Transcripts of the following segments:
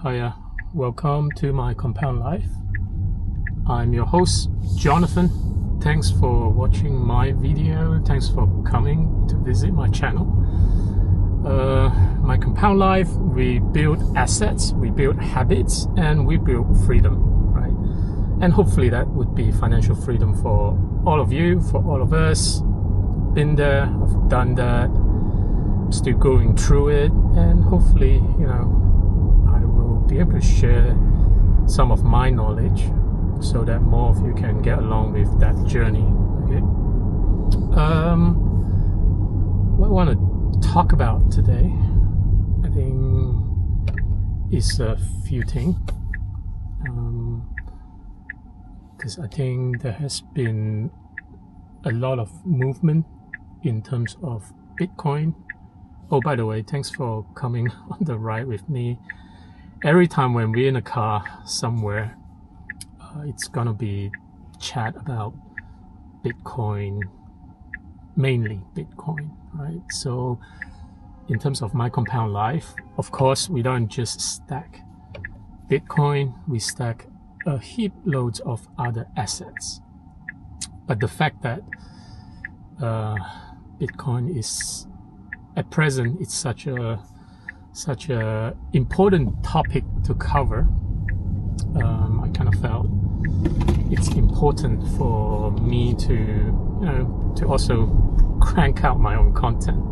Hiya, welcome to my compound life. I'm your host, Jonathan. Thanks for watching my video. Thanks for coming to visit my channel. My compound life, we build assets, we build habits, and we build freedom, right? And hopefully that would be financial freedom for all of you, for all of us. Been there, I've done that, I'm still going through it, and hopefully, be able to share some of my knowledge so that more of you can get along with that journey. Okay. What I want to talk about today, I think, is a few things. Because I think there has been a lot of movement in terms of Bitcoin. Oh, by the way, thanks for coming on the ride with me. Every time when we're in a car somewhere, it's gonna be chat about Bitcoin, mainly Bitcoin, right? So in terms of my compound life, of course, we don't just stack Bitcoin, we stack a heap loads of other assets. But the fact that Bitcoin is, at present, it's such a important topic to cover, I kind of felt it's important for me to also crank out my own content.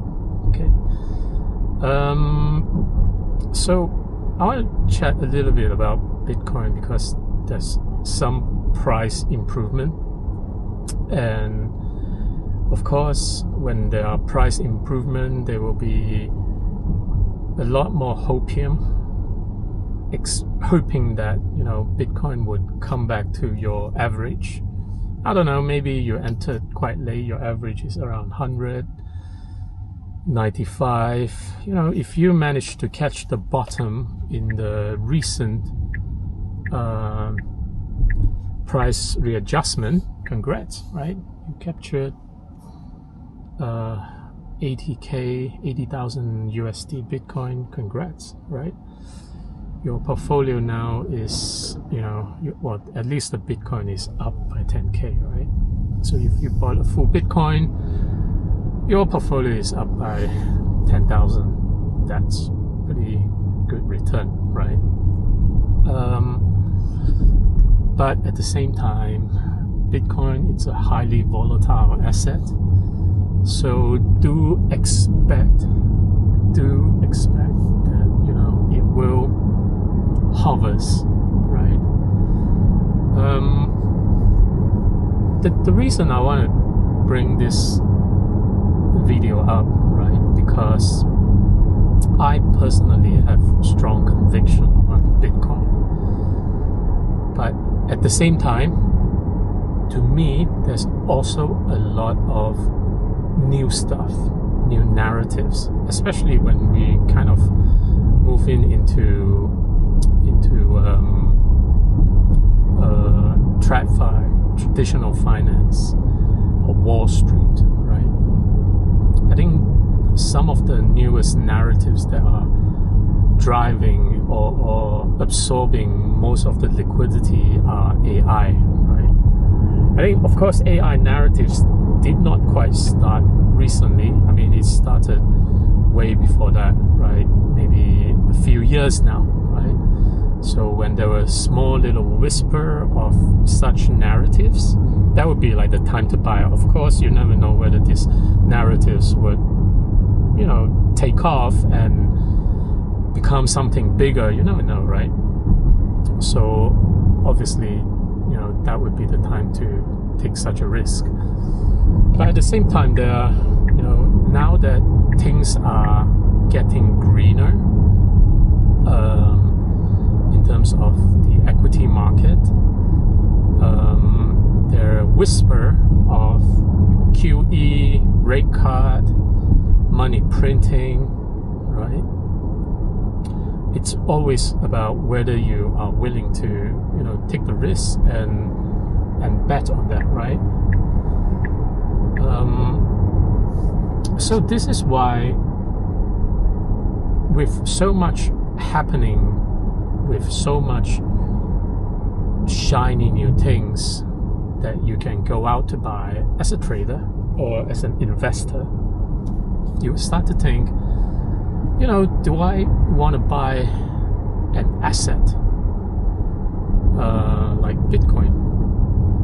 Okay. So I want to chat a little bit about Bitcoin because there's some price improvement, and of course when there are price improvement there will be a lot more hopium, hoping that Bitcoin would come back to your average. I don't know, maybe you entered quite late, your average is around 195. If you manage to catch the bottom in the recent price readjustment, congrats, right? You captured 80,000 USD Bitcoin, congrats, right? Your portfolio now is, at least the Bitcoin is up by 10K, right? So if you bought a full Bitcoin, your portfolio is up by 10,000. That's pretty good return, right? But at the same time, Bitcoin, it's a highly volatile asset. So do expect that it will hovers, right? The reason I want to bring this video up, right, because I personally have strong conviction on Bitcoin, but at the same time, to me, there's also a lot of new stuff, new narratives, especially when we kind of move into TradFi, traditional finance, or Wall Street, right? I think some of the newest narratives that are driving or absorbing most of the liquidity are AI, right? I think, of course, AI narratives did not quite start recently. I mean, it started way before that, right? Maybe a few years now, right? So when there was small little whisper of such narratives, that would be like the time to buy. Of course, you never know whether these narratives would, take off and become something bigger. You never know, right? So obviously, that would be the time to take such a risk. But at the same time, there are, now that things are getting greener in terms of the equity market, there are whisper of QE, rate cut, money printing, right? It's always about whether you are willing to, take the risk and bet on that, right? So this is why, with so much happening with so much shiny new things that you can go out to buy as a trader or as an investor, you start to think, you know, do I want to buy an asset like Bitcoin?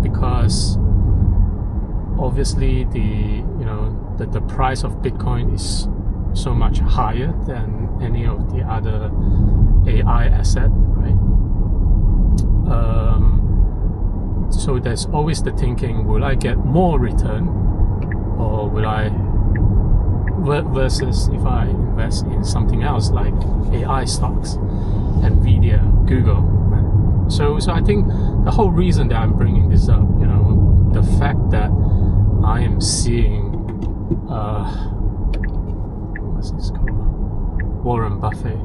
Because obviously the price of Bitcoin is so much higher than any of the other AI asset, right? So there's always the thinking, will I get more return, or will I, versus if I invest in something else like AI stocks, Nvidia, Google, right? So I think the whole reason that I'm bringing this up, you know, the fact that I am seeing what's this called, Warren Buffett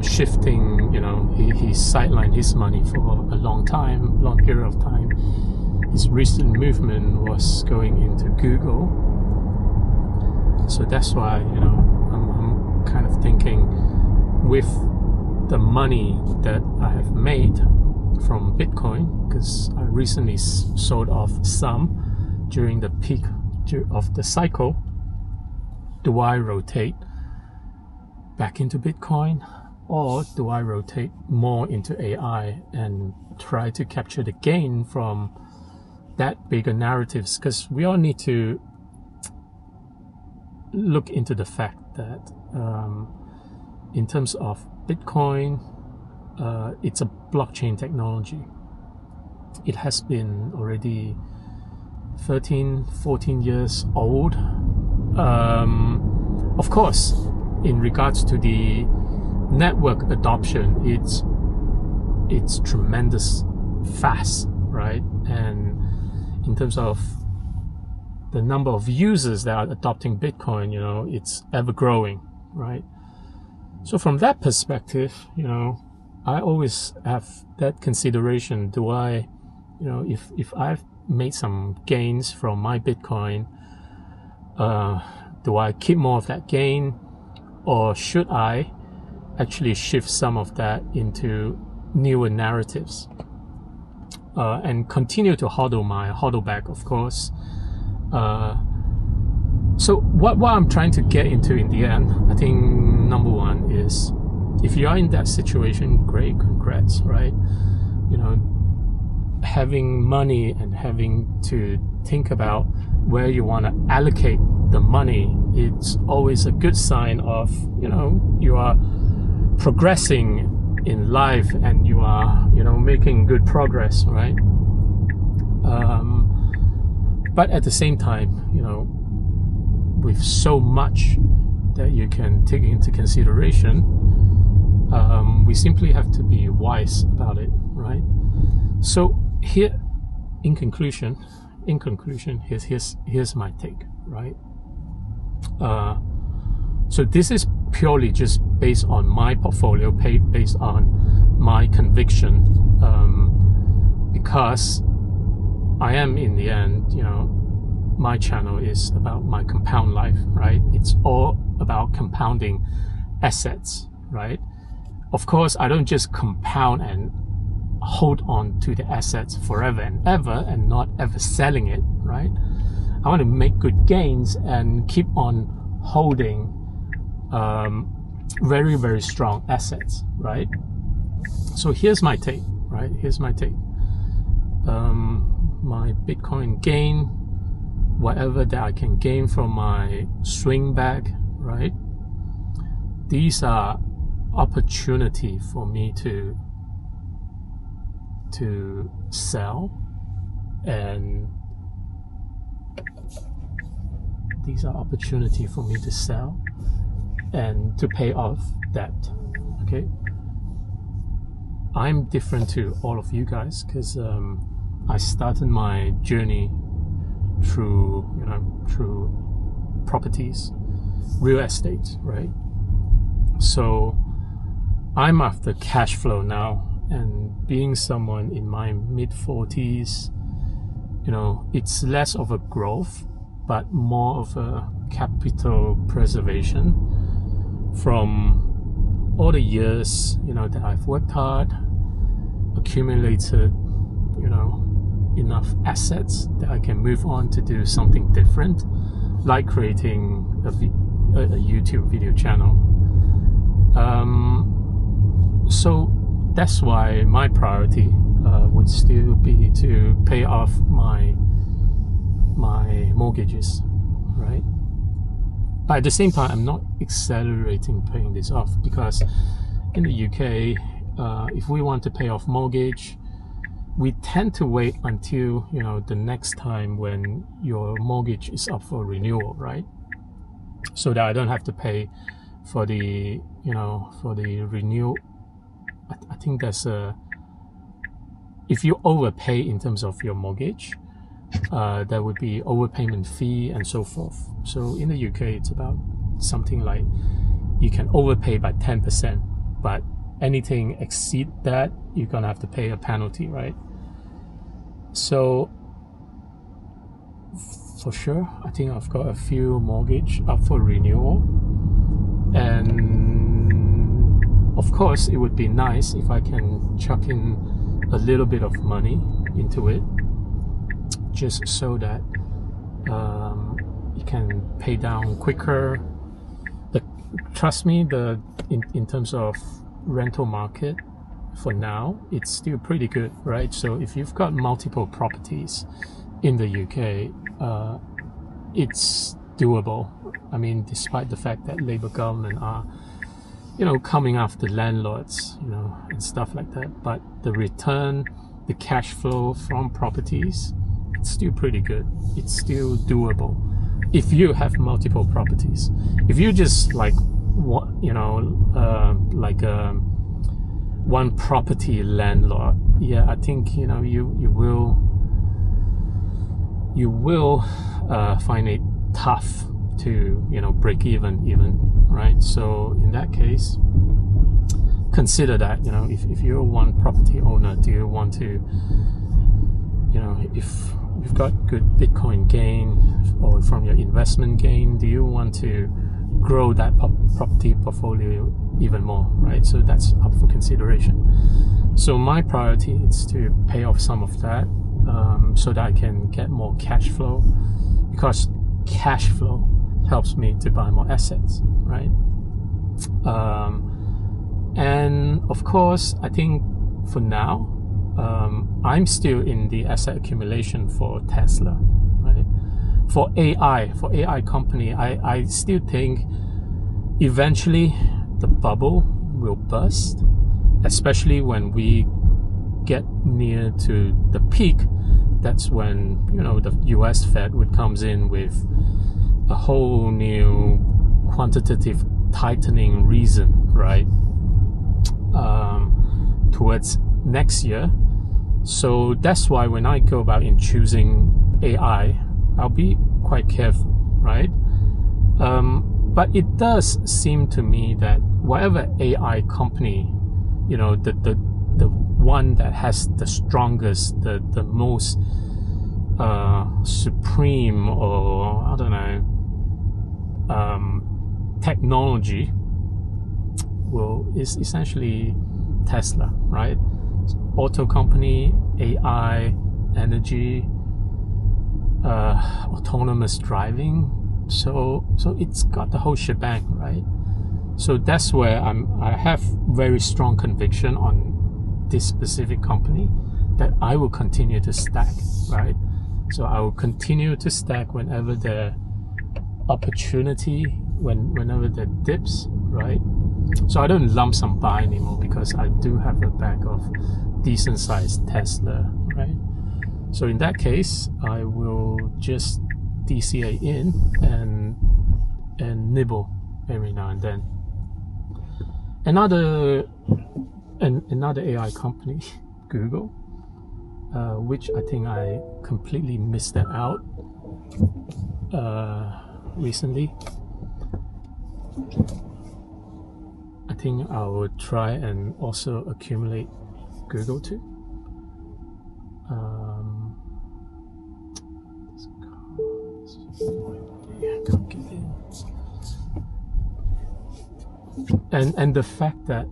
shifting, you know, he sidelined his money for a long period of time. His recent movement was going into Google, so that's why, you know, I'm kind of thinking, with the money that I have made from Bitcoin, because I recently sold off some during the peak of the cycle, do I rotate back into Bitcoin, or do I rotate more into AI and try to capture the gain from that bigger narratives? Because we all need to look into the fact that in terms of Bitcoin, it's a blockchain technology. It has been already 13, 14 years old. Of course, in regards to the network adoption, it's tremendous fast, right? And in terms of the number of users that are adopting Bitcoin, you know, it's ever growing, right? So from that perspective, you know, I always have that consideration. Do I, you know, if I've made some gains from my Bitcoin, do I keep more of that gain, or should I actually shift some of that into newer narratives and continue to hodl back, of course. So what I'm trying to get into in the end, I think number one is, if you are in that situation, great, congrats, right? You know, having money and having to think about where you want to allocate the money, it's always a good sign of, you know, you are progressing in life and you are, you know, making good progress, right? But at the same time, you know, with so much that you can take into consideration, we simply have to be wise about it, right? So here, in conclusion, here's my take, right? So this is purely just based on my portfolio, based on my conviction, because I am, in the end, you know, my channel is about my compound life, right? It's all about compounding assets, right? Of course, I don't just compound and hold on to the assets forever and ever and not ever selling it, right? I want to make good gains and keep on holding very, very strong assets, right? So here's my take, right? Here's my take. My Bitcoin gain, whatever that I can gain from my swing bag, right? These are opportunity for me to sell, and these are opportunity for me to sell and to pay off debt. Okay, I'm different to all of you guys because I started my journey through properties, real estate, right? So I'm after cash flow now, and being someone in my mid-40s, you know, it's less of a growth but more of a capital preservation from all the years, that I've worked hard, accumulated, enough assets that I can move on to do something different, like creating a YouTube video channel. So that's why my priority would still be to pay off my mortgages, right? But at the same time, I'm not accelerating paying this off, because in the UK, if we want to pay off mortgage, we tend to wait until the next time when your mortgage is up for renewal, right? So that I don't have to pay for the renewal. I think there's if you overpay in terms of your mortgage, there would be overpayment fee and so forth. So in the UK, it's about something like you can overpay by 10%, but anything exceed that, you're gonna have to pay a penalty, right? So for sure, I think I've got a few mortgage up for renewal, and of course it would be nice if I can chuck in a little bit of money into it, just so that you can pay down quicker. Trust me, in terms of rental market for now, it's still pretty good, right? So if you've got multiple properties in the UK, it's doable. I mean, despite the fact that Labour government are coming after landlords, and stuff like that, but the return, the cash flow from properties, it's still pretty good. It's still doable if you have multiple properties. If you just like what one property landlord, yeah, I think you will find it tough to break even, right? So in that case, consider that if you're one property owner, do you want to if you've got good Bitcoin gain or from your investment gain, do you want to grow that property portfolio even more, right? So that's up for consideration. So my priority is to pay off some of that, so that I can get more cash flow, because cash flow helps me to buy more assets, right? And of course, I think for now, I'm still in the asset accumulation for Tesla, right? For AI company, I still think eventually the bubble will burst, especially when we get near to the peak. That's when the US Fed would comes in with a whole new quantitative tightening reason, right? Towards next year. So that's why when I go about in choosing AI, I'll be quite careful, right? But it does seem to me that whatever AI company, the one that has the strongest, the most supreme, or I don't know, technology is essentially Tesla, right? Auto company, AI, energy, autonomous driving. So it's got the whole shebang, right? So that's where I have very strong conviction on this specific company that I will continue to stack, right? So I will continue to stack whenever the opportunity, whenever the dips, right? So I don't lump sum buy anymore, because I do have a bag of decent sized Tesla, right? So in that case, I will just DCA in and nibble every now and then. Another AI company, Google, which I think I completely missed that out recently. I think I will try and also accumulate Google too. I can't get in. And the fact that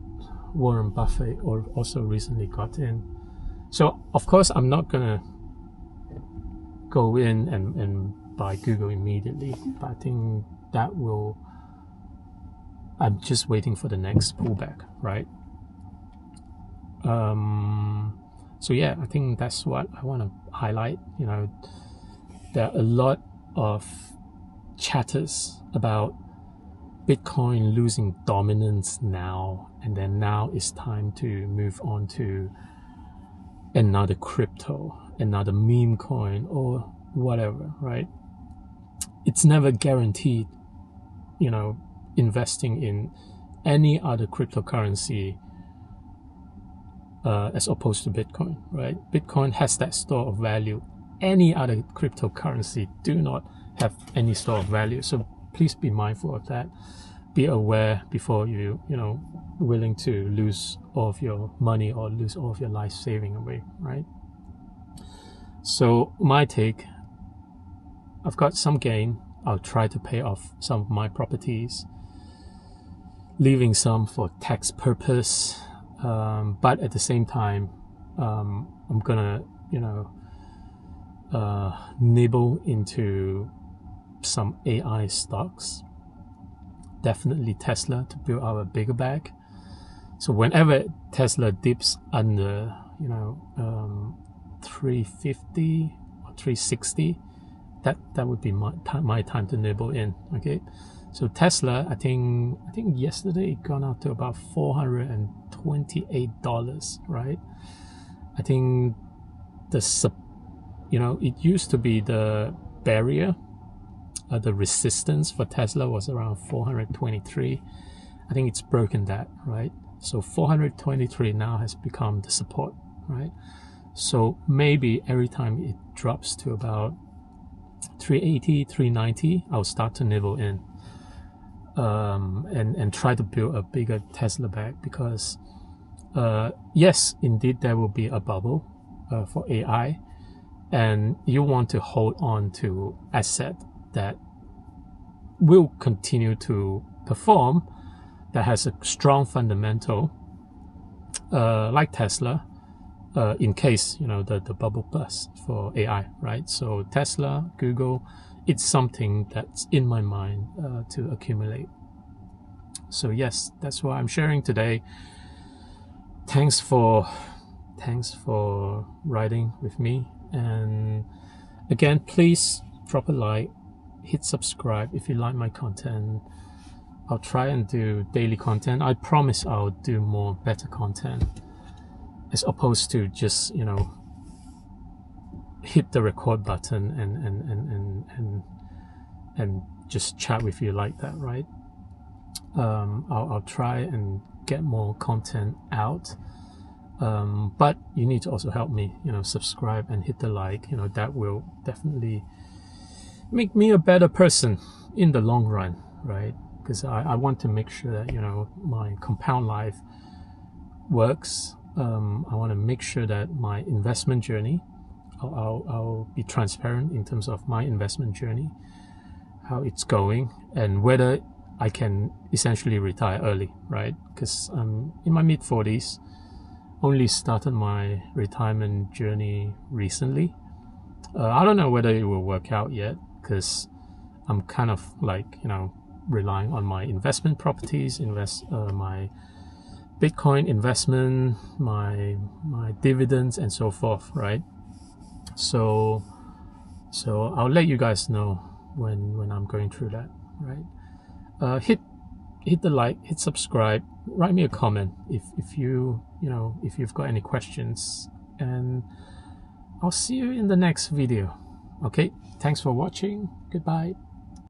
Warren Buffett also recently got in. So of course I'm not gonna go in and buy Google immediately, but I think that will, I'm just waiting for the next pullback, right? So yeah, I think that's what I want to highlight. You know, there are a lot of chatters about Bitcoin losing dominance now, and then now it's time to move on to another crypto, another meme coin, or whatever, right? It's never guaranteed, you know, investing in any other cryptocurrency as opposed to Bitcoin, right? Bitcoin has that store of value. Any other cryptocurrency do not have any store of value. So please be mindful of that. Be aware before you know, willing to lose all of your money or lose all of your life saving away, right? So my take, I've got some gain. I'll try to pay off some of my properties, leaving some for tax purpose. But at the same time, I'm gonna, you know, nibble into some AI stocks. Definitely Tesla, to build out a bigger bag. So whenever Tesla dips under, you know, 350 or 360, that would be my time to nibble in. Okay. So Tesla, I think yesterday it gone up to about $428, right? I think you know, it used to be the barrier, the resistance for Tesla was around 423. I think it's broken that, right? So 423 now has become the support, right? So maybe every time it drops to about 380, 390, I'll start to nibble in. And try to build a bigger Tesla bag, because yes, indeed there will be a bubble for AI, and you want to hold on to asset that will continue to perform, that has a strong fundamental, like Tesla, in case, you know, the bubble bursts for AI, right? So Tesla, Google, it's something that's in my mind to accumulate. So yes, that's what I'm sharing today. Thanks for riding with me, and again, please drop a like, hit subscribe if you like my content. I'll try and do daily content. I promise I'll do more better content, as opposed to just, you know, hit the record button and just chat with you like that, right? I'll try and get more content out, but you need to also help me, you know, subscribe and hit the like. You know, that will definitely make me a better person in the long run, right? Because I want to make sure that, you know, my compound life works. I want to make sure that my investment journey, I'll be transparent in terms of my investment journey, how it's going, and whether I can essentially retire early, right? Because I'm in my mid-40s, only started my retirement journey recently. I don't know whether it will work out yet, because I'm kind of like, you know, relying on my investment properties, my Bitcoin investment, my dividends, and so forth, right? So I'll let you guys know when I'm going through that, right? Hit the like, hit subscribe, write me a comment if you know, if you've got any questions, and I'll see you in the next video. Okay, thanks for watching. Goodbye.